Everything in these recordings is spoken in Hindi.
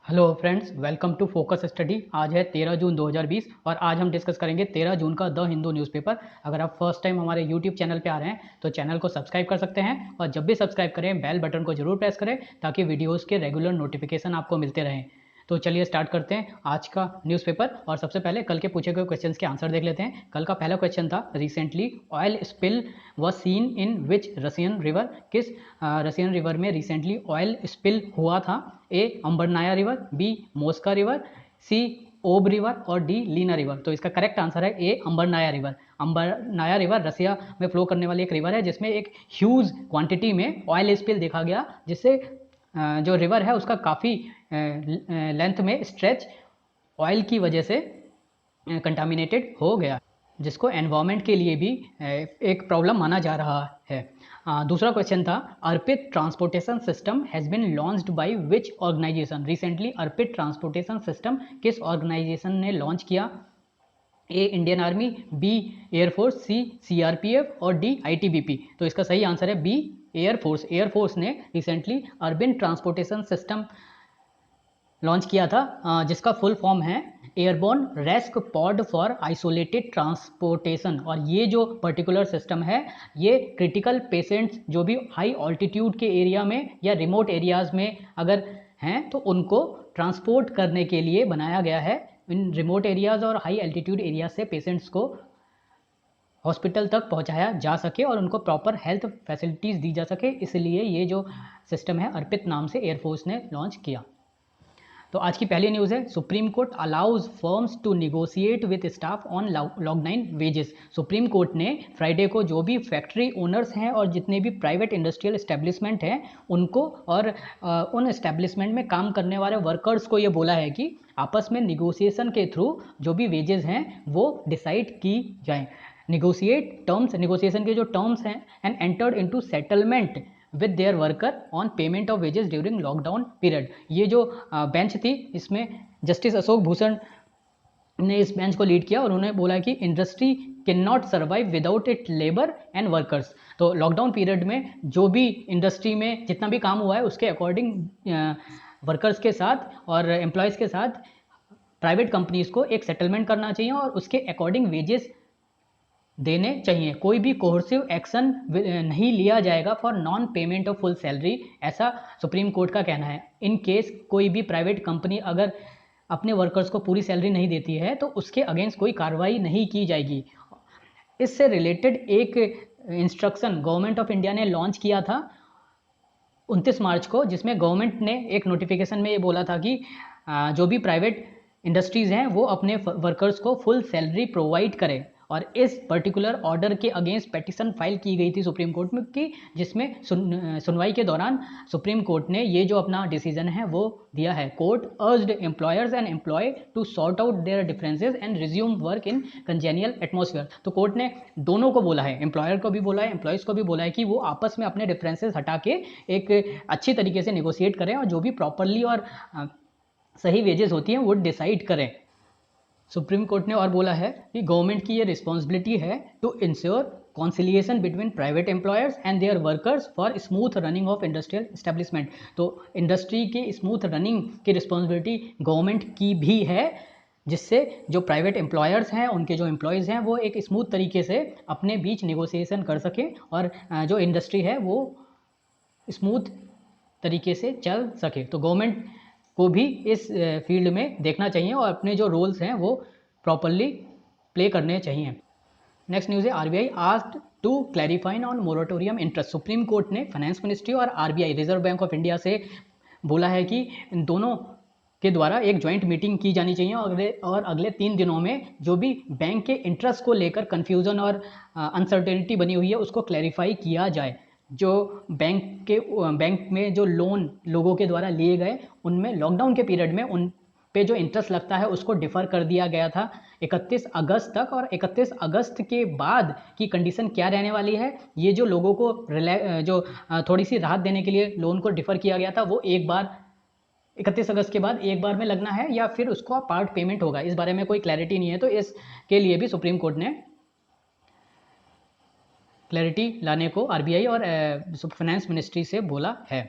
Hello friends, welcome to focus study. आज है 13 जून 2020 और आज हम डिस्कस करेंगे 13 जून का द हिंदू न्यूज़पेपर। अगर आप फर्स्ट टाइम हमारे यूट्यूब चैनल पे आ रहे हैं तो चैनल को सब्सक्राइब कर सकते हैं और जब भी सब्सक्राइब करें बेल बटन को जरूर प्रेस करें ताकि वीडियोज़ के रेगुलर नोटिफिकेशन आपको मिलते रहें। तो चलिए स्टार्ट करते हैं आज का न्यूज़पेपर और सबसे पहले कल के पूछे गए क्वेश्चंस के आंसर देख लेते हैं। कल का पहला क्वेश्चन था, recently oil spill was seen in which Russian river. किस रसियन रिवर में रिसेंटली ऑयल स्पिल हुआ था? ए अंबरनाया रिवर, बी मोस्का रिवर, सी ओब रिवर और डी लीना रिवर। तो इसका करेक्ट आंसर है ए अंबरनाया रिवर। अंबरनाया रिवर रसिया में फ्लो करने वाली एक रिवर है जिसमें एक ह्यूज क्वांटिटी में ऑयल स्पिल देखा गया, जिससे जो रिवर है उसका काफ़ी लेंथ में स्ट्रेच ऑयल की वजह से कंटामिनेटेड हो गया, जिसको एनवायरनमेंट के लिए भी एक प्रॉब्लम माना जा रहा है। दूसरा क्वेश्चन था, ARPIT transportation system has been launched by which organisation. Recently ARPIT transportation system किस ऑर्गेनाइजेशन ने लॉन्च किया? A Indian Army, B Air Force, C CRPF और डी आईटीबीपी। तो इसका सही आंसर है बी एयरफोर्स। एयरफोर्स ने recently urban transportation system launch किया था, जिसका फुल फॉर्म है airborne rescue pod for isolated transportation. और ये जो पर्टिकुलर सिस्टम है ये क्रिटिकल पेशेंट्स जो भी हाई ऑल्टीट्यूड के एरिया में या रिमोट एरियाज में अगर हैं तो उनको ट्रांसपोर्ट करने के लिए बनाया गया है। इन रिमोट एरियाज और हाई एल्टीट्यूड एरिया से पेशेंट्स को हॉस्पिटल तक पहुंचाया जा सके और उनको प्रॉपर हेल्थ फैसिलिटीज़ दी जा सके, इसलिए ये जो सिस्टम है अर्पित नाम से एयरफोर्स ने लॉन्च किया। तो आज की पहली न्यूज़ है, Supreme Court allows firms to negotiate with staff on lockdown wages. Supreme Court ने फ्राइडे को जो भी फैक्ट्री ओनर्स हैं और जितने भी प्राइवेट इंडस्ट्रियल एस्टेब्लिशमेंट हैं उनको और उन एस्टेब्लिशमेंट में काम करने वाले वर्कर्स को ये बोला है कि आपस में निगोशिएशन के थ्रू जो भी वेजेस हैं वो डिसाइड की जाएँ। निगोशिएट टर्म्स, निगोशिएशन के जो टर्म्स हैं, and entered into settlement with their worker on payment of wages during lockdown period. ये जो बेंच थी इसमें जस्टिस अशोक भूषण ने इस बेंच को लीड किया और उन्होंने बोला कि industry can not survive without it labour and workers. तो लॉकडाउन पीरियड में जो भी इंडस्ट्री में जितना भी काम हुआ है उसके अकॉर्डिंग वर्कर्स के साथ और एम्प्लॉयज़ के साथ प्राइवेट कंपनीज को एक सेटलमेंट करना चाहिए और उसके अकॉर्डिंग वेजेस देने चाहिए। कोई भी कोहर्सिव एक्शन नहीं लिया जाएगा for non payment of full salary, ऐसा सुप्रीम कोर्ट का कहना है। इन केस कोई भी प्राइवेट कंपनी अगर अपने वर्कर्स को पूरी सैलरी नहीं देती है तो उसके अगेंस्ट कोई कार्रवाई नहीं की जाएगी। इससे रिलेटेड एक इंस्ट्रक्शन गवर्नमेंट ऑफ इंडिया ने लॉन्च किया था 29 मार्च को, जिसमें गवर्नमेंट ने एक नोटिफिकेशन में ये बोला था कि जो भी प्राइवेट इंडस्ट्रीज़ हैं वो अपने वर्कर्स को फुल सैलरी प्रोवाइड करें। और इस पर्टिकुलर ऑर्डर के अगेंस्ट पेटिशन फाइल की गई थी सुप्रीम कोर्ट में की, जिसमें सुनवाई के दौरान सुप्रीम कोर्ट ने ये जो अपना डिसीजन है वो दिया है। Court urged employers and employ to sort out their differences and resume work in congenial atmosphere. तो कोर्ट ने दोनों को बोला है, एम्प्लॉयर को भी बोला है, एम्प्लॉयज़ को भी बोला है कि वो आपस में अपने डिफरेंसेस हटा के एक अच्छी तरीके से निगोशिएट करें और जो भी प्रॉपरली और सही वेजेस होती हैं वो डिसाइड करें। सुप्रीम कोर्ट ने और बोला है कि गवर्नमेंट की ये रिस्पॉन्सिबिलिटी है to ensure conciliation between private employers and their workers for smooth running of industrial establishment. तो इंडस्ट्री की स्मूथ रनिंग की रिस्पॉन्सिबिलिटी गवर्नमेंट की भी है, जिससे जो प्राइवेट एम्प्लॉयर्स हैं उनके जो एम्प्लॉयज़ हैं वो एक स्मूथ तरीके से अपने बीच नेगोशिएशन कर सकें और जो इंडस्ट्री है वो स्मूथ तरीके से चल सके। तो गवर्नमेंट को भी इस फील्ड में देखना चाहिए और अपने जो रोल्स हैं वो प्रॉपरली प्ले करने चाहिए। नेक्स्ट न्यूज़ है, RBI asked to clarify on moratorium interest. Supreme Court ने फाइनेंस मिनिस्ट्री और RBI Reserve Bank of India से बोला है कि इन दोनों के द्वारा एक ज्वाइंट मीटिंग की जानी चाहिए और अगले 3 दिनों में जो भी बैंक के इंटरेस्ट को लेकर कन्फ्यूज़न और अनसर्टेनिटी बनी हुई है उसको क्लैरिफाई किया जाए। जो बैंक में जो लोन लोगों के द्वारा लिए गए उनमें लॉकडाउन के पीरियड में उन पे जो इंटरेस्ट लगता है उसको डिफ़र कर दिया गया था 31 अगस्त तक, और 31 अगस्त के बाद की कंडीशन क्या रहने वाली है, ये जो लोगों को थोड़ी सी राहत देने के लिए लोन को डिफ़र किया गया था वो एक बार 31 अगस्त के बाद एक बार में लगना है या फिर उसको पार्ट पेमेंट होगा, इस बारे में कोई क्लैरिटी नहीं है। तो इसके लिए भी सुप्रीम कोर्ट ने क्लैरिटी लाने को आरबीआई और फाइनेंस मिनिस्ट्री से बोला है।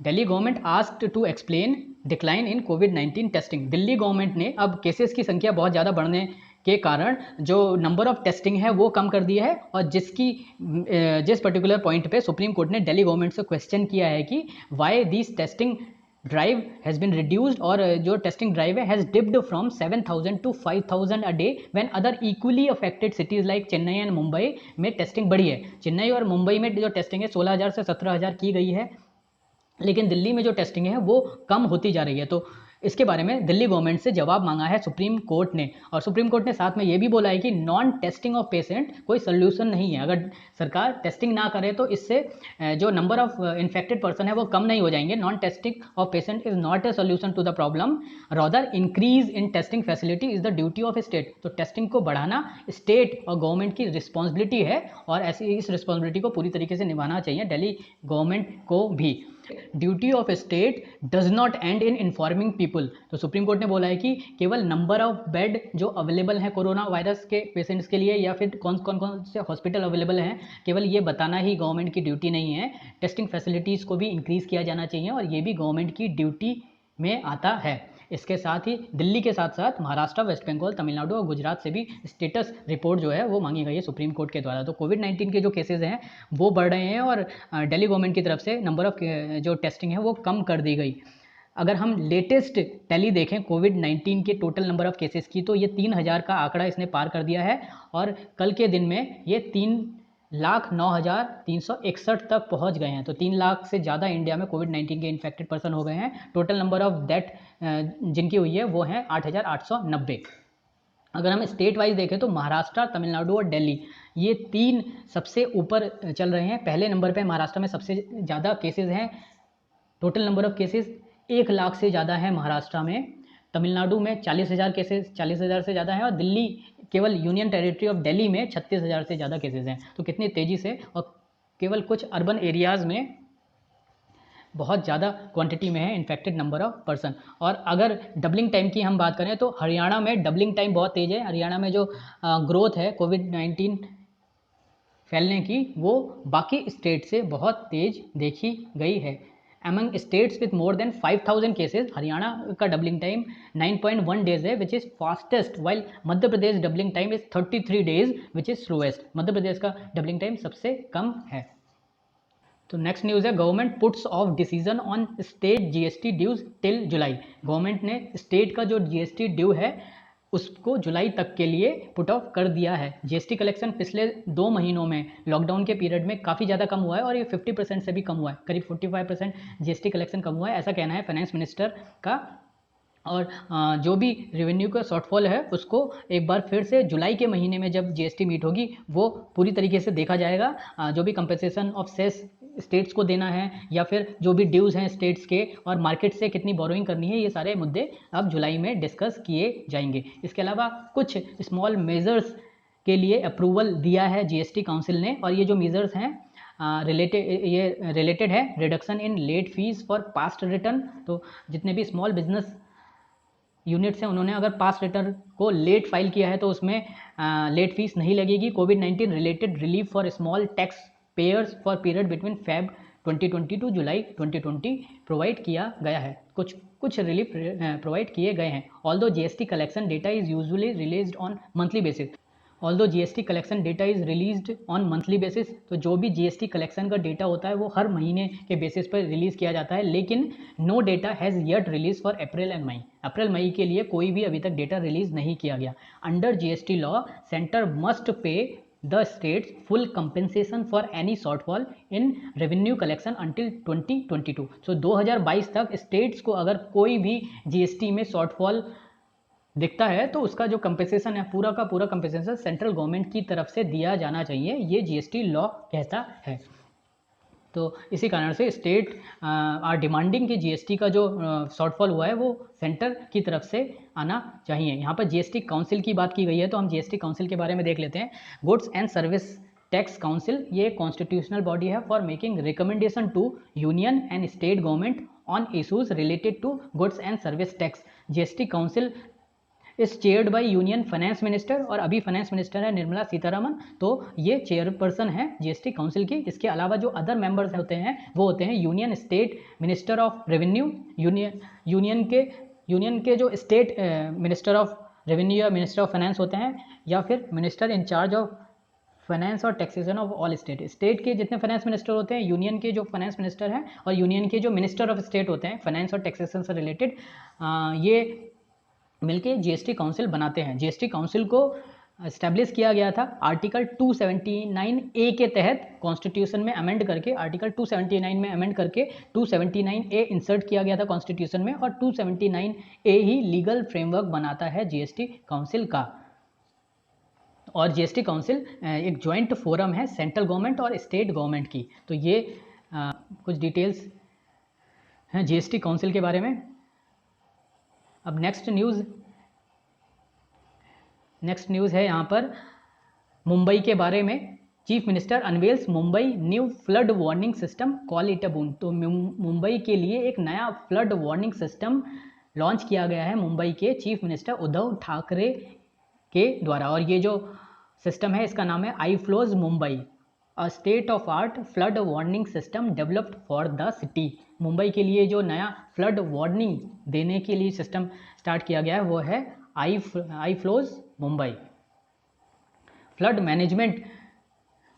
Delhi government asked to explain decline in कोविड-19 टेस्टिंग। दिल्ली गवर्नमेंट ने अब केसेस की संख्या बहुत ज़्यादा बढ़ने के कारण जो नंबर ऑफ टेस्टिंग है वो कम कर दिया है, और जिस पर्टिकुलर पॉइंट पे सुप्रीम कोर्ट ने दिल्ली गवर्नमेंट से क्वेश्चन किया है कि why this testing drive has been reduced, और जो टेस्टिंग ड्राइव है has dipped from 7,000 to 5,000 a day when other equally affected cities like Chennai and Mumbai में टेस्टिंग बढ़ी है। चेन्नई और मुंबई में जो टेस्टिंग है 16,000 से 17,000 की गई है, लेकिन दिल्ली में जो टेस्टिंग है वो कम होती जा रही है। तो इसके बारे में दिल्ली गवर्नमेंट से जवाब मांगा है सुप्रीम कोर्ट ने, और सुप्रीम कोर्ट ने साथ में ये भी बोला है कि नॉन टेस्टिंग ऑफ पेशेंट कोई सोल्यूशन नहीं है। अगर सरकार टेस्टिंग ना करे तो इससे जो नंबर ऑफ इन्फेक्टेड पर्सन है वो कम नहीं हो जाएंगे। Non testing of patient is not a solution to the problem, rather increase in testing facility is the duty of state. तो टेस्टिंग को बढ़ाना स्टेट और गवर्नमेंट की रिस्पॉन्सिबिलिटी है, और ऐसी इस रिस्पॉन्सिबिलिटी को पूरी तरीके से निभाना चाहिए दिल्ली गवर्नमेंट को भी। Duty of state does not and in informing people. तो सुप्रीम कोर्ट ने बोला है कि केवल नंबर ऑफ बेड जो अवेलेबल है कोरोना वायरस के पेशेंट्स के लिए, या फिर कौन कौन से हॉस्पिटल अवेलेबल हैं, केवल ये बताना ही गवर्नमेंट की ड्यूटी नहीं है। टेस्टिंग फैसिलिटीज़ को भी इंक्रीज़ किया जाना चाहिए, और ये भी गवर्नमेंट की ड्यूटी में आता है। इसके साथ ही दिल्ली के साथ साथ महाराष्ट्र, वेस्ट बंगाल, तमिलनाडु और गुजरात से भी स्टेटस रिपोर्ट जो है वो मांगी गई है सुप्रीम कोर्ट के द्वारा। तो कोविड-19 के जो केसेस हैं वो बढ़ रहे हैं, और दिल्ली गवर्नमेंट की तरफ से नंबर ऑफ जो टेस्टिंग है वो कम कर दी गई। अगर हम लेटेस्ट टैली देखें कोविड-19 के टोटल नंबर ऑफ केसेस की, तो ये 3,000 का आंकड़ा इसने पार कर दिया है, और कल के दिन में ये 3,09,361 तक पहुंच गए हैं। तो 3 लाख से ज़्यादा इंडिया में कोविड-19 के इन्फेक्टेड पर्सन हो गए हैं। टोटल नंबर ऑफ डेथ जिनकी हुई है वो हैं 8,890। अगर हम स्टेट वाइज देखें तो महाराष्ट्र, तमिलनाडु और दिल्ली ये 3 सबसे ऊपर चल रहे हैं। पहले नंबर पे महाराष्ट्र में सबसे ज़्यादा केसेस हैं। Total number of cases 1 lakh से ज़्यादा है महाराष्ट्र में। तमिलनाडु में 40,000 केसेस, 40,000 से ज़्यादा है, और दिल्ली केवल यूनियन टेरिटरी ऑफ दिल्ली में 36,000 से ज़्यादा केसेस हैं। तो कितनी तेज़ी से, और केवल कुछ अर्बन एरियाज़ में बहुत ज़्यादा क्वांटिटी में है इन्फेक्टेड नंबर ऑफ पर्सन। और अगर डबलिंग टाइम की हम बात करें तो हरियाणा में डबलिंग टाइम बहुत तेज़ है। हरियाणा में जो ग्रोथ है कोविड-19 फैलने की वो बाकी स्टेट से बहुत तेज़ देखी गई है। Among states with more than 5,000 cases, Haryana का डबलिंग टाइम 9.1 डेज है, which is fastest, while Madhya Pradesh doubling time is 33 days, which is slowest. Madhya Pradesh का डबलिंग टाइम सबसे कम है। तो नेक्स्ट न्यूज़ है, government puts off decision on state GST dues till July. Government ने स्टेट का जो जीएसटी ड्यू है उसको जुलाई तक के लिए पुट ऑफ कर दिया है। जीएसटी कलेक्शन पिछले 2 महीनों में लॉकडाउन के पीरियड में काफ़ी ज़्यादा कम हुआ है, और ये 50% से भी कम हुआ है। करीब 45% जीएसटी कलेक्शन कम हुआ है, ऐसा कहना है फाइनेंस मिनिस्टर का। और जो भी रेवेन्यू का शॉर्टफॉल है उसको एक बार फिर से जुलाई के महीने में जब जीएसटी मीट होगी वो पूरी तरीके से देखा जाएगा। जो भी कंपनसेशन ऑफ सेस स्टेट्स को देना है, या फिर जो भी ड्यूज़ हैं स्टेट्स के, और मार्केट से कितनी बोरोइंग करनी है, ये सारे मुद्दे अब जुलाई में डिस्कस किए जाएंगे। इसके अलावा कुछ स्मॉल मेजर्स के लिए अप्रूवल दिया है जीएसटी काउंसिल ने, और ये जो मेजर्स हैं रिलेटेड है reduction in late fees for past return. तो जितने भी स्मॉल बिजनेस यूनिट्स हैं उन्होंने अगर पास रिटर्न को लेट फाइल किया है तो उसमें लेट फीस नहीं लगेगी। कोविड-19 related relief for small tax payers for period between Feb 2020 to July 2020 provide किया गया है। कुछ रिलीफ प्रोवाइड किए गए हैं। Although GST collection data is usually released on monthly basis. Although GST collection data is released on monthly basis, तो जो भी जीएसटी कलेक्शन का डेटा होता है वो हर महीने के बेसिस पर रिलीज़ किया जाता है, लेकिन no data has yet release for April and May. अप्रैल मई के लिए कोई भी अभी तक डेटा रिलीज़ नहीं किया गया। Under GST law centre must pay the states full compensation for any shortfall in revenue collection until 2022। सो 2022 तक स्टेट्स को अगर कोई भी जीएसटी में शॉर्टफॉल दिखता है तो उसका जो कंपेंसेशन है पूरा का पूरा कंपेंसेशन सेंट्रल गवर्नमेंट की तरफ से दिया जाना चाहिए, ये जीएसटी लॉ कहता है। तो इसी कारण से स्टेट आर डिमांडिंग कि जीएसटी का जो शॉर्टफॉल हुआ है वो सेंटर की तरफ से आना चाहिए। यहाँ पर जीएसटी काउंसिल की बात की गई है, तो हम जीएसटी काउंसिल के बारे में देख लेते हैं। Goods and service tax council ये कॉन्स्टिट्यूशनल बॉडी है for making recommendation to union and state government on issues related to goods and service tax. GST council is chaired by union finance minister, और अभी फाइनेंस मिनिस्टर है निर्मला सीतारमन, तो ये चेयरपर्सन है जीएसटी काउंसिल की। इसके अलावा जो अदर मेंबर्स होते हैं वो होते हैं union state minister of revenue, union के जो स्टेट मिनिस्टर ऑफ रेवेन्यू या मिनिस्टर ऑफ फाइनेंस होते हैं, या फिर minister in charge of finance और taxation of all state. State के जितने फाइनेंस मिनिस्टर होते हैं, यूनियन के जो फाइनेंस मिनिस्टर हैं, और यूनियन के जो मिनिस्टर ऑफ स्टेट होते हैं फाइनेंस और टैक्सेशन से रिलेटेड, ये मिलके जीएसटी काउंसिल बनाते हैं। जीएसटी काउंसिल को इस्टेब्लिश किया गया था आर्टिकल 279A के तहत, कॉन्स्टिट्यूशन में अमेंड करके, आर्टिकल 279 में अमेंड करके 279A इंसर्ट किया गया था कॉन्स्टिट्यूशन में, और 279A ही लीगल फ्रेमवर्क बनाता है जीएसटी काउंसिल का। और जीएसटी काउंसिल एक जॉइंट फोरम है सेंट्रल गवर्नमेंट और स्टेट गवर्नमेंट की। तो ये कुछ डिटेल्स हैं जीएसटी काउंसिल के बारे में। अब नेक्स्ट न्यूज़ है यहाँ पर मुंबई के बारे में। Chief minister unveils Mumbai new flood warning system, call it a boon. तो मुंबई के लिए एक नया फ्लड वार्निंग सिस्टम लॉन्च किया गया है मुंबई के चीफ मिनिस्टर उद्धव ठाकरे के द्वारा, और ये जो सिस्टम है इसका नाम है iFLOWS Mumbai, a state of art flood warning system developed for the city. Mumbai के लिए जो नया फ्लड वार्निंग देने के लिए सिस्टम स्टार्ट किया गया है वो है iFLOWS Mumbai. Flood management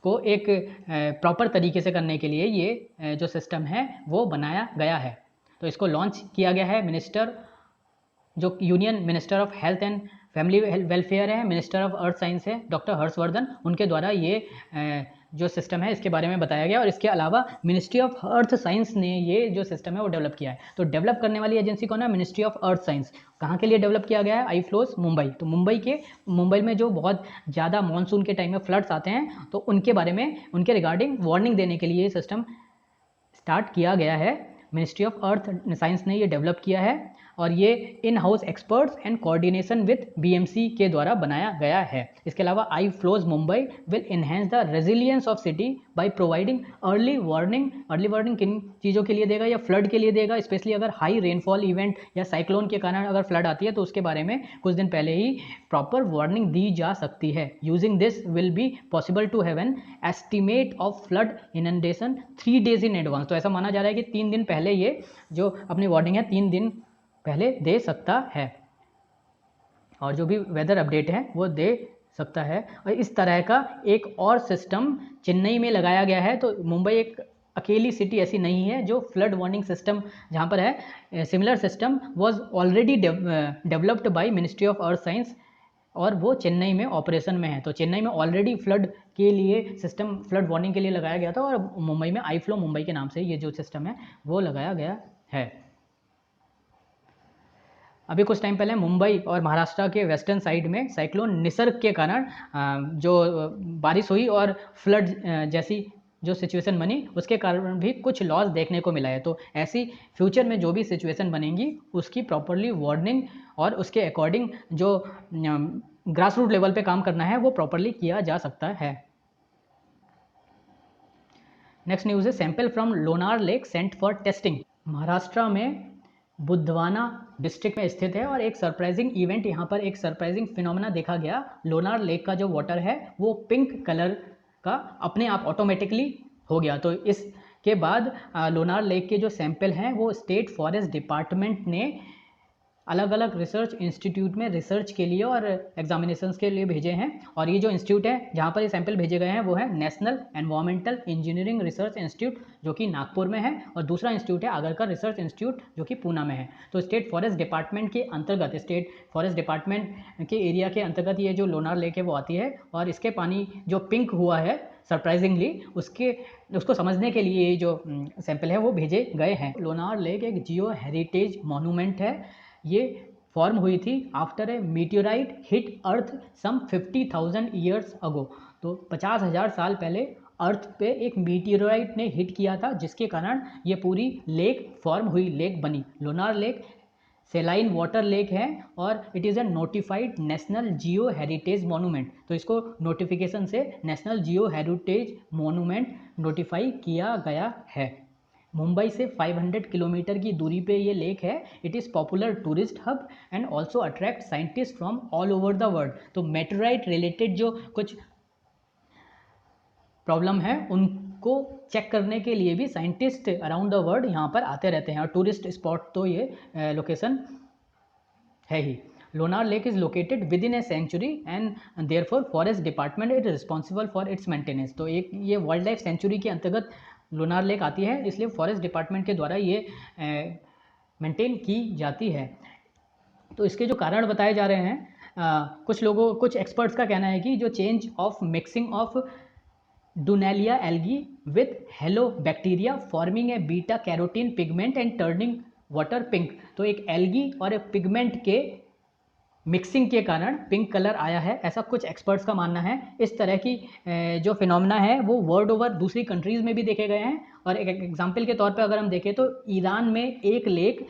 को एक प्रॉपर तरीके से करने के लिए ये जो सिस्टम है वो बनाया गया है। तो इसको लॉन्च किया गया है जो union minister of health and family welfare है, मिनिस्टर ऑफ अर्थ साइंस है डॉक्टर हर्षवर्धन, उनके द्वारा ये जो सिस्टम है इसके बारे में बताया गया। और इसके अलावा मिनिस्ट्री ऑफ अर्थ साइंस ने ये जो सिस्टम है वो डेवलप किया है। तो डेवलप करने वाली एजेंसी कौन है? Ministry of earth science. कहाँ के लिए डेवलप किया गया है? IFLOWS Mumbai. तो मुंबई में जो बहुत ज़्यादा मानसून के टाइम में फ्लड्स आते हैं, तो उनके बारे में, उनके रिगार्डिंग वार्निंग देने के लिए ये सिस्टम स्टार्ट किया गया है। मिनिस्ट्री ऑफ अर्थ साइंस ने ये डेवलप किया है, और ये in house experts and coordination with BMC के द्वारा बनाया गया है। इसके अलावा iFLOWS Mumbai will enhance the resilience of city by providing early warning किन चीज़ों के लिए देगा? या फ्लड के लिए देगा, स्पेशली अगर हाई रेनफॉल इवेंट या साइक्लोन के कारण अगर फ्लड आती है तो उसके बारे में कुछ दिन पहले ही प्रॉपर वार्निंग दी जा सकती है। Using this will be possible to have an estimate of flood inundation 3 days in advance. तो ऐसा माना जा रहा है कि 3 दिन पहले ये जो अपनी वार्निंग है 3 दिन पहले दे सकता है, और जो भी वेदर अपडेट है वो दे सकता है। और इस तरह का एक और सिस्टम चेन्नई में लगाया गया है। तो मुंबई एक अकेली सिटी ऐसी नहीं है जो फ्लड वार्निंग सिस्टम जहाँ पर है। Similar system was already developed by ministry of earth science, और वो चेन्नई में ऑपरेशन में है। तो चेन्नई में ऑलरेडी फ्लड के लिए सिस्टम, फ्लड वार्निंग के लिए लगाया गया था, और मुंबई में आई फ्लो मुंबई के नाम से ये जो सिस्टम है वो लगाया गया है। अभी कुछ टाइम पहले मुंबई और महाराष्ट्र के वेस्टर्न साइड में साइक्लोन निसर्ग के कारण जो बारिश हुई और फ्लड जैसी जो सिचुएशन बनी, उसके कारण भी कुछ लॉस देखने को मिला है। तो ऐसी फ्यूचर में जो भी सिचुएशन बनेंगी उसकी प्रॉपरली वार्निंग और उसके अकॉर्डिंग जो ग्रास रूट लेवल पे काम करना है वो प्रॉपरली किया जा सकता है। नेक्स्ट न्यूज़ है sample from Lonar lake sent for testing. Maharashtra में बुद्धवाना डिस्ट्रिक्ट में स्थित है, और एक सरप्राइजिंग इवेंट, यहाँ पर एक सरप्राइजिंग फिनोमेना देखा गया। लोनार लेक का जो वाटर है वो पिंक कलर का अपने आप ऑटोमेटिकली हो गया। तो इसके बाद लोनार लेक के जो सैंपल हैं वो स्टेट फॉरेस्ट डिपार्टमेंट ने अलग अलग रिसर्च इंस्टीट्यूट में रिसर्च के लिए और एग्जामिनेशंस के लिए भेजे हैं। और ये जो इंस्टीट्यूट है जहाँ पर ये सैंपल भेजे गए हैं वो है national environmental engineering research institute, जो कि नागपुर में है, और दूसरा इंस्टीट्यूट है आगरकर रिसर्च इंस्टीट्यूट, जो कि पूना में है। तो स्टेट फॉरेस्ट डिपार्टमेंट के अंतर्गत, स्टेट फॉरेस्ट डिपार्टमेंट के एरिया के अंतर्गत ये जो लोनार लेक है वो आती है, और इसके पानी जो पिंक हुआ है सरप्राइजिंगली, उसको समझने के लिए जो सैंपल है वो भेजे गए हैं। लोनार लेक एक जियो हेरिटेज मॉन्यूमेंट है। ये फॉर्म हुई थी after a meteorite hit earth some 50,000 years ago. तो 50,000 साल पहले अर्थ पे एक मीटियोराइट ने हिट किया था, जिसके कारण ये पूरी लेक फॉर्म हुई, लेक बनी। Lonar lake saline water lake है, और it is a notified national Jio heritage monument. तो इसको नोटिफिकेशन से नेशनल जियो हेरिटेज मॉन्यूमेंट नोटिफाई किया गया है। मुंबई से 500 किलोमीटर की दूरी पे ये लेक है। It is popular tourist hub and also attract scientist from all over the world. तो मेटेराइट रिलेटेड जो कुछ प्रॉब्लम है उनको चेक करने के लिए भी साइंटिस्ट अराउंड द वर्ल्ड यहाँ पर आते रहते हैं, और टूरिस्ट स्पॉट तो ये लोकेशन है ही। Lonar lake is located within a sanctuary and therefore forest department is responsible for its maintenance. तो एक ये वाइल्ड लाइफ सेंचुरी के अंतर्गत लोनार लेक आती है, इसलिए फॉरेस्ट डिपार्टमेंट के द्वारा ये मेंटेन की जाती है। तो इसके जो कारण बताए जा रहे हैं, कुछ एक्सपर्ट्स का कहना है कि जो change of mixing of Dunaliella algae with halo bacteria forming a beta carotene pigment and turning water pink. तो एक एल्गी और एक पिगमेंट के मिक्सिंग के कारण पिंक कलर आया है, ऐसा कुछ एक्सपर्ट्स का मानना है। इस तरह की जो फिनोमेना है वो वर्ल्ड ओवर दूसरी कंट्रीज़ में भी देखे गए हैं। और एक एग्जांपल के तौर पे अगर हम देखें तो ईरान में एक लेक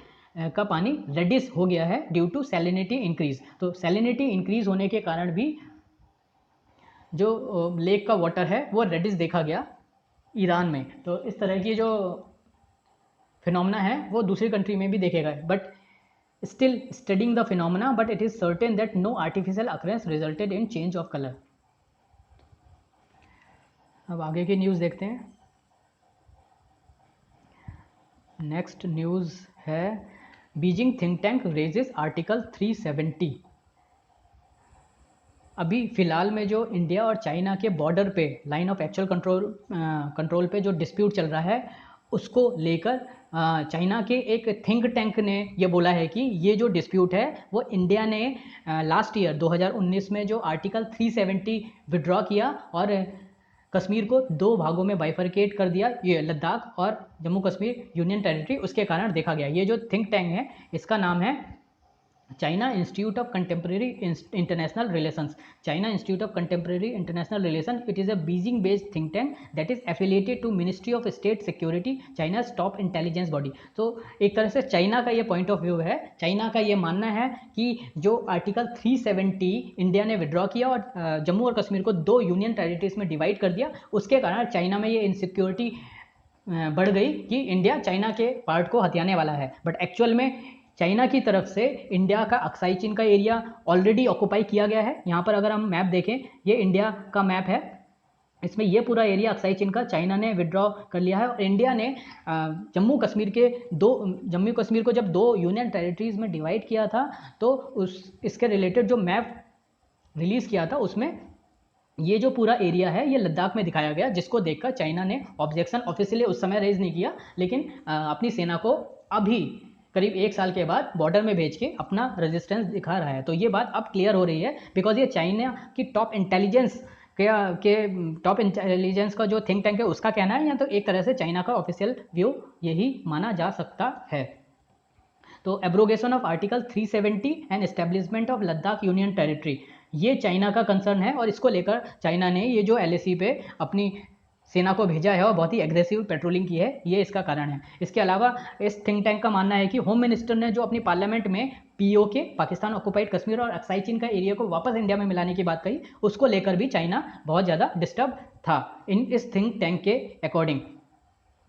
का पानी रेडिश हो गया है ड्यू टू सैलिनिटी इंक्रीज। तो सैलिनिटी इंक्रीज होने के कारण भी जो लेक का वाटर है वो रेडिश देखा गया ईरान में। तो इस तरह की जो फिनोमेना है वो दूसरी कंट्री में भी देखे गए, but still studying the phenomena, but it is certain that no artificial occurrence resulted in change of color। अब आगे की न्यूज़ देखते हैं। नेक्स्ट न्यूज़ है Beijing think tank raises article 370। अभी फ़िलहाल में जो इंडिया और चाइना के बॉर्डर पे लाइन ऑफ एक्चुअल कंट्रोल पे जो डिस्प्यूट चल रहा है उसको लेकर चाइना के एक थिंक टैंक ने ये बोला है कि ये जो डिस्प्यूट है वो इंडिया ने लास्ट ईयर 2019 में जो आर्टिकल 370 विड्रॉ किया और कश्मीर को दो भागों में बाइफरकेट कर दिया, ये लद्दाख और जम्मू कश्मीर यूनियन टेरिटरी, उसके कारण देखा गया। ये जो थिंक टैंक है इसका नाम है China Institute of Contemporary International Relations. China Institute of Contemporary International Relation, it is a Beijing based think tank that is affiliated to Ministry of State Security, China top intelligence body. तो एक तरह से चाइना का ये पॉइंट ऑफ व्यू है, चाइना का ये मानना है कि जो आर्टिकल 370 इंडिया ने विड्रॉ किया और जम्मू और कश्मीर को दो यूनियन टेरिटरीज में डिवाइड कर दिया, उसके कारण चाइना में ये इनसिक्योरिटी बढ़ गई कि इंडिया चाइना के पार्ट को हथियाने वाला है। बट एक्चुअल में चाइना की तरफ से इंडिया का अक्साई चीन का एरिया ऑलरेडी ऑक्यूपाई किया गया है। यहाँ पर अगर हम मैप देखें, ये इंडिया का मैप है, इसमें ये पूरा एरिया अक्साई चीन का चाइना ने विड्रॉ कर लिया है। और इंडिया ने जम्मू कश्मीर को जब दो यूनियन टेरिटरीज में डिवाइड किया था तो इसके रिलेटेड जो मैप रिलीज़ किया था उसमें ये जो पूरा एरिया है ये लद्दाख में दिखाया गया, जिसको देखकर चाइना ने ऑब्जेक्शन ऑफिशियली उस समय रेज नहीं किया, लेकिन अपनी सेना को अभी करीब 1 साल के बाद बॉर्डर में भेज के अपना रेजिस्टेंस दिखा रहा है। तो ये बात अब क्लियर हो रही है बिकॉज ये चाइना की टॉप इंटेलिजेंस का जो थिंक टैंक है उसका कहना है, या तो एक तरह से चाइना का ऑफिशियल व्यू यही माना जा सकता है। तो abrogation of article 370 and establishment of Ladakh union territory, ये चाइना का कंसर्न है और इसको लेकर चाइना ने ये जो LAC पे अपनी सेना को भेजा है और बहुत ही एग्रेसिव पेट्रोलिंग की है, ये इसका कारण है। इसके अलावा इस थिंक टैंक का मानना है कि होम मिनिस्टर ने जो अपनी पार्लियामेंट में POK पाकिस्तान ऑक्युपाइड कश्मीर और अक्साई चीन का एरिया को वापस इंडिया में मिलाने की बात कही, उसको लेकर भी चाइना बहुत ज़्यादा डिस्टर्ब था इस थिंक टैंक के अकॉर्डिंग।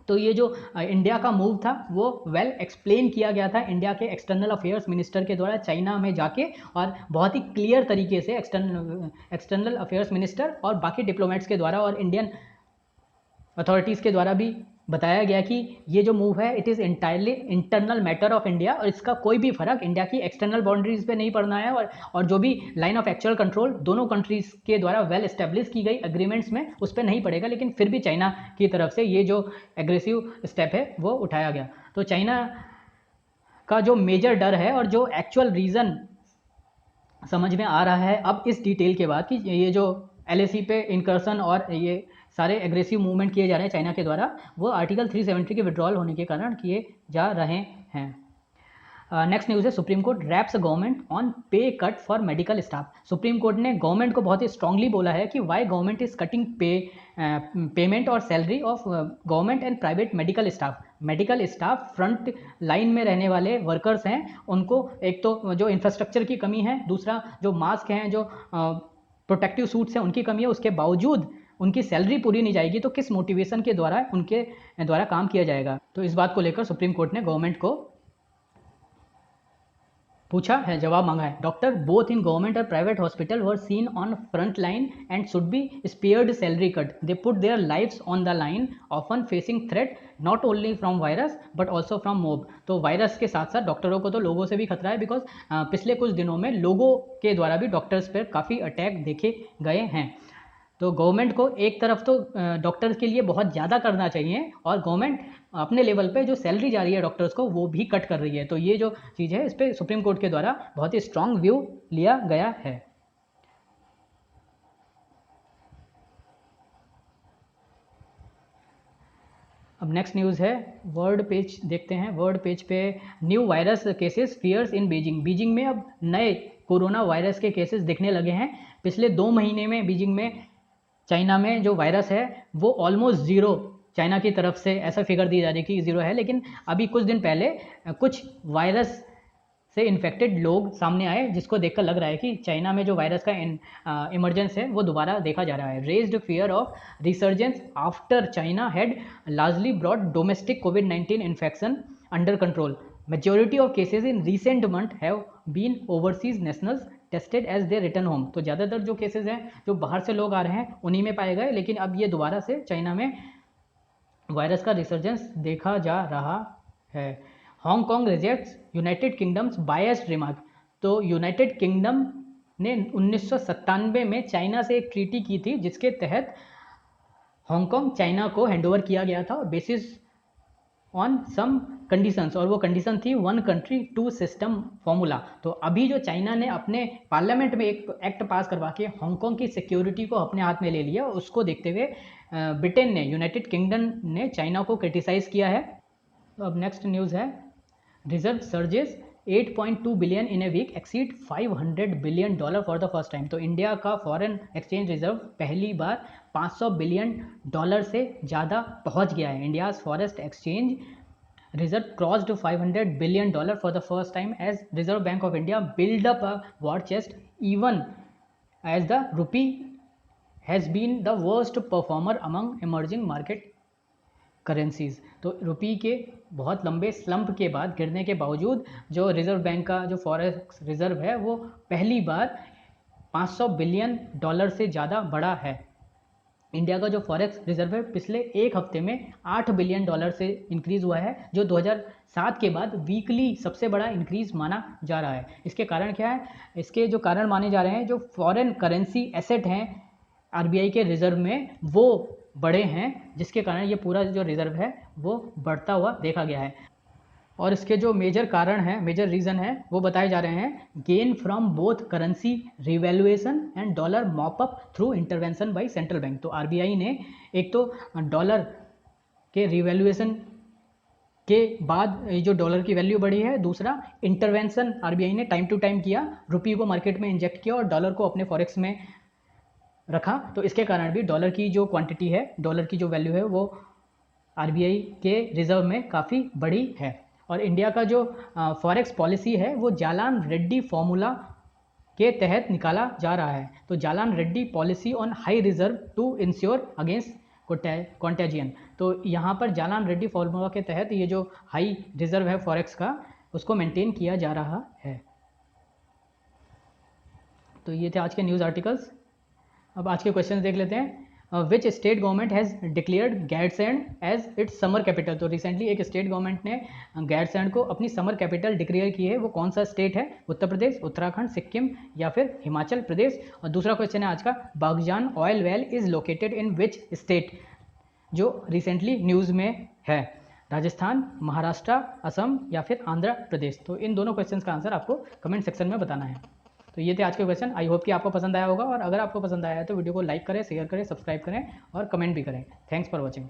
तो ये जो इंडिया का मूव था वो वेल एक्सप्लेन किया गया था इंडिया के एक्सटर्नल अफेयर्स मिनिस्टर के द्वारा चाइना में जाके, और बहुत ही क्लियर तरीके से एक्सटर्नल अफेयर्स मिनिस्टर और बाकी डिप्लोमेट्स के द्वारा और इंडियन अथॉरिटीज़ के द्वारा भी बताया गया कि ये जो मूव है it is entirely internal matter of India और इसका कोई भी फर्क इंडिया की एक्सटर्नल बाउंड्रीज पे नहीं पड़ना है, और जो भी लाइन ऑफ एक्चुअल कंट्रोल दोनों कंट्रीज़ के द्वारा वेल एस्टेब्लिश की गई एग्रीमेंट्स में उस पर नहीं पड़ेगा। लेकिन फिर भी चाइना की तरफ से ये जो एग्रेसिव स्टेप है वो उठाया गया। तो चाइना का जो मेजर डर है और जो एक्चुअल रीज़न समझ में आ रहा है अब इस डिटेल के बाद कि ये जो LAC पे इनकर्सन और ये सारे एग्रेसिव मूवमेंट किए जा रहे हैं चाइना के द्वारा, वो आर्टिकल 370 के विड्रॉल होने के कारण किए जा रहे हैं। नेक्स्ट न्यूज़ है Supreme Court raps government on pay cut for medical staff. Supreme Court ने गवर्नमेंट को बहुत ही स्ट्रांगली बोला है कि why government is cutting payment और salary of government and private medical staff. Medical staff front line में रहने वाले वर्कर्स हैं, उनको एक तो जो इंफ्रास्ट्रक्चर की कमी है, दूसरा जो मास्क हैं, जो प्रोटेक्टिव सूट्स हैं उनकी कमी है, उसके बावजूद उनकी सैलरी पूरी नहीं जाएगी तो किस मोटिवेशन के द्वारा उनके द्वारा काम किया जाएगा। तो इस बात को लेकर सुप्रीम कोर्ट ने गवर्नमेंट को पूछा है, जवाब मांगा है। डॉक्टर बोथ इन गवर्नमेंट और private hospital were seen on front line and should be spared salary cut. They put their lives on the line, often facing threat not only from virus but also from mob. तो वायरस के साथ साथ डॉक्टरों को तो लोगों से भी खतरा है, बिकॉज पिछले कुछ दिनों में लोगों के द्वारा भी डॉक्टर्स पर काफ़ी अटैक देखे गए हैं। तो गवर्नमेंट को एक तरफ तो डॉक्टर्स के लिए बहुत ज़्यादा करना चाहिए, और गवर्नमेंट अपने लेवल पे जो सैलरी जा रही है डॉक्टर्स को वो भी कट कर रही है। तो ये जो चीज़ है इस पर सुप्रीम कोर्ट के द्वारा बहुत ही स्ट्रांग व्यू लिया गया है। अब नेक्स्ट न्यूज़ है, वर्ल्ड पेज देखते हैं। वर्ल्ड पेज पे new virus cases fears in Beijing. Beijing में अब नए कोरोना वायरस के केसेस दिखने लगे हैं। पिछले 2 महीने में बीजिंग में चाइना में जो वायरस है वो ऑलमोस्ट ज़ीरो, चाइना की तरफ से ऐसा फिगर दी जा रही है कि ज़ीरो है, लेकिन अभी कुछ दिन पहले कुछ वायरस से इन्फेक्टेड लोग सामने आए, जिसको देखकर लग रहा है कि चाइना में जो वायरस का इमरजेंस है वो दोबारा देखा जा रहा है। Raised fear of resurgence after China had largely brought domestic कोविड-19 infection under control. Majority of cases in recent month have been overseas nationals tested as they return home. तो ज़्यादातर जो केसेस हैं जो बाहर से लोग आ रहे हैं उन्हीं में पाए गए, लेकिन अब ये दोबारा से चाइना में वायरस का रिसर्जेंस देखा जा रहा है। Hong Kong rejects United kingdoms biased remark. तो यूनाइटेड किंगडम ने 1997 में चाइना से एक ट्रीटी की थी जिसके तहत हांगकांग चाइना को हैंडओवर किया गया था बेसिस ऑन सम कंडीशंस, और वो कंडीशन थी 1 कंट्री 2 सिस्टम फॉर्मूला। तो अभी जो चाइना ने अपने पार्लियामेंट में एक एक्ट पास करवा के हांगकांग की सिक्योरिटी को अपने हाथ में ले लिया, उसको देखते हुए ब्रिटेन ने, यूनाइटेड किंगडम ने चाइना को क्रिटिसाइज किया है। तो अब नेक्स्ट न्यूज़ है, reserve surges 8.2 billion in a week exceed $500 billion for the first time. तो इंडिया का फॉरेन एक्सचेंज रिजर्व पहली बार $500 बिलियन से ज़्यादा पहुंच गया है। India's forest exchange reserve crossed $500 billion for the first time as Reserve Bank of India built up a war chest, even as the rupee has been the worst performer among emerging market currencies. तो रुपी के बहुत लंबे स्लंप के बाद, गिरने के बावजूद, जो रिजर्व बैंक का जो फॉरेक्स रिजर्व है वो पहली बार $500 बिलियन से ज़्यादा बढ़ा है। इंडिया का जो फॉरेक्स रिजर्व है पिछले एक हफ्ते में $8 बिलियन से इंक्रीज़ हुआ है, जो 2007 के बाद वीकली सबसे बड़ा इंक्रीज़ माना जा रहा है। इसके कारण क्या है? इसके जो कारण माने जा रहे हैं, जो फॉरेन करेंसी एसेट हैं आरबीआई के रिजर्व में वो बड़े हैं, जिसके कारण ये पूरा जो रिजर्व है वो बढ़ता हुआ देखा गया है। और इसके जो मेजर कारण हैं, मेजर रीज़न है, वो बताए जा रहे हैं, gain from both currency revaluation and dollar mop up through intervention by central bank. तो आरबीआई ने एक तो डॉलर के रिवैल्यूएशन के बाद जो डॉलर की वैल्यू बढ़ी है, दूसरा इंटरवेंशन आरबीआई ने टाइम टू टाइम किया, रुपये को मार्केट में इंजेक्ट किया और डॉलर को अपने फॉरेक्स में रखा। तो इसके कारण भी डॉलर की जो क्वांटिटी है, डॉलर की जो वैल्यू है वो आरबीआई के रिजर्व में काफ़ी बड़ी है। और इंडिया का जो फॉरेक्स पॉलिसी है वो जालान रेड्डी फॉर्मूला के तहत निकाला जा रहा है। तो Jalan Reddy policy on high reserve to insure against contagion. तो यहाँ पर जालान रेड्डी फॉर्मूला के तहत ये जो हाई रिजर्व है फॉरेक्स का, उसको मेंटेन किया जा रहा है। तो ये थे आज के न्यूज़ आर्टिकल्स। अब आज के क्वेश्चन देख लेते हैं। Which state government has declared Gairsain as its summer capital. तो रिसेंटली एक स्टेट गवर्नमेंट ने गैरसैंड को अपनी समर कैपिटल डिक्लेयर की है। वो कौन सा स्टेट है? उत्तर प्रदेश, उत्तराखंड, सिक्किम या फिर हिमाचल प्रदेश। और दूसरा क्वेश्चन है आज का, Baghjan oil well is located in which state, जो रिसेंटली न्यूज़ में है, राजस्थान, महाराष्ट्र, असम या फिर आंध्र प्रदेश। तो इन दोनों क्वेश्चन का आंसर आपको कमेंट सेक्शन में बताना है। तो ये थे आज के क्वेश्चन। आई होप कि आपको पसंद आया होगा, और अगर आपको पसंद आया है तो वीडियो को लाइक करें, शेयर करें, सब्सक्राइब करें और कमेंट भी करें। Thanks for watching.